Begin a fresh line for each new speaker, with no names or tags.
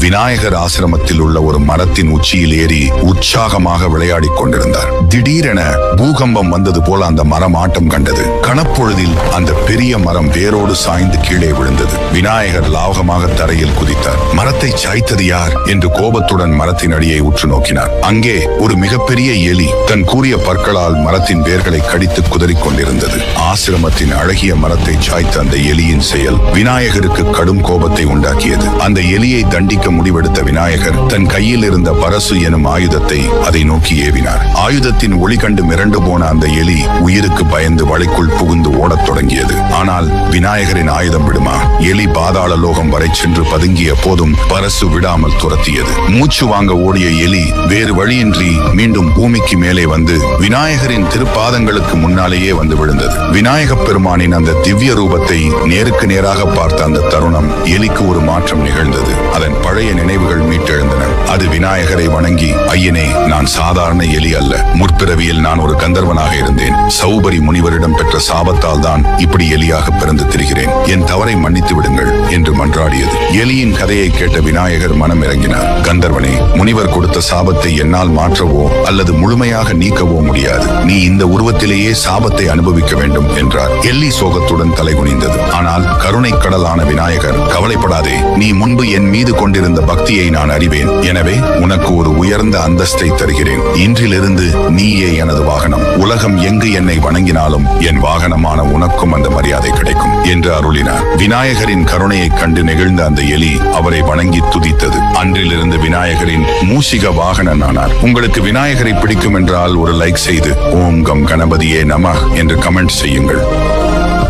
விநாயகர் ஆசிரமத்தில் உள்ள ஒரு மரத்தின் உச்சியில் ஏறி உற்சாகமாக விளையாடிக் கொண்டிருந்தார். திடீரென பூகம்பம் வந்தது போல அந்த மரம் ஆட்டம் கண்டது. கணப்பொழுதில் அந்த பெரிய மரம் வேரோடு சாய்ந்து கீழே விழுந்தது. விநாயகர் லாவகமாக தரையில் குதித்தார். மரத்தை சாய்த்தது யார் என்று கோபத்துடன் மரத்தின் அடியை உற்று நோக்கினார். அங்கே ஒரு மிகப்பெரிய எலி தன் கூரிய பற்களால் மரத்தின் வேர்களை கடித்து குதறிக் கொண்டிருந்தது. ஆசிரமத்தின் அழகிய மரத்தை சாய்த்த அந்த எலியின் செயல் விநாயகருக்கு கடும் கோபத்தை உண்டாக்கியது. அந்த எலியை தண்டிக்க முடிவெடுத்த விநாயகர் தன் கையில் இருந்த பரசு எனும் ஆயுதத்தை அதை நோக்கி ஏவினார். ஆயுதத்தின் ஒளி கண்டு மிரண்டு போன அந்த எலி உயிருக்கு பயந்து வளைக்குள் புகுந்து ஓடத் தொடங்கியது. ஆனால் விநாயகரின் ஆயுதம் விடுமா? எலி பாதாள லோகம் வரை சென்று பதுங்கிய போதும் பரசு விடாமல் துரத்தியது. மூச்சு வாங்க ஓடிய எலி வேறு வழியின்றி மீண்டும் பூமிக்கு மேலே வந்து விநாயகரின் திருப்பாதங்களுக்கு முன்னாலேயே வந்து விழுந்தது. விநாயகப் பெருமானின் அந்த திவ்ய ரூபத்தை நேருக்கு நேராக பார்த்த அந்த தருணம் எலிக்கு ஒரு மாற்றம் நிகழ்ந்தது. அதன் பழைய நினைவுகள் மீட்டெழுந்தன. அது விநாயகரை வணங்கி, ஐயனே, நான் சாதாரண எலி அல்ல. முற்பிறவியில் நான் ஒரு கந்தர்வனாக இருந்தேன். சௌபரி முனிவரிடம் பெற்ற சாபத்தால் தான் இப்படி எலியாக பிறந்து திரிகிறேன். என் தவறை மன்னித்து விடுங்கள் என்று மன்றாடியது. எலியின் கதையை கேட்ட விநாயகர் மனம் இறங்கினார். கந்தர்வனே, முனிவர் கொடுத்த சாபத்தை என்னால் மாற்றவோ அல்லது முழுமையாக நீக்கவோ முடியாது. நீ இந்த உருவத்திலேயே சாபத்தை அனுபவிக்க வேண்டும் என்றார். எல்லி சோகத்துடன் தலைகுனிந்தது. ஆனால் கருணை கடலான விநாயகர், கவலைப்படாதே, நீ முன்பு என் மீது கொண்டிருந்த பக்தியை நான் அறிவேன். எனவே உனக்கு ஒரு உயர்ந்த அந்தஸ்தை தருகிறேன். இன்றிலிருந்து நீயே எனது வாகனம். உலகம் எங்கு என்னை வணங்கினாலும் என் வாகனமான உனக்கும் அந்த மரியாதை கிடைக்கும் என்று அருளினார். விநாயகரின் கருணையை கண்டு நெகிழ்ந்த அந்த எலி அவரை வணங்கி துதித்தது. அன்றிலிருந்து விநாயகரின் மூஷிக வாகனன் ஆனார். உங்களுக்கு விநாயகரை பிடிக்கும் என்றால் ஒரு லைக் செய்து ஓம் கம் கணபதியே நமः என்று கமெண்ட் செய்யுங்கள்.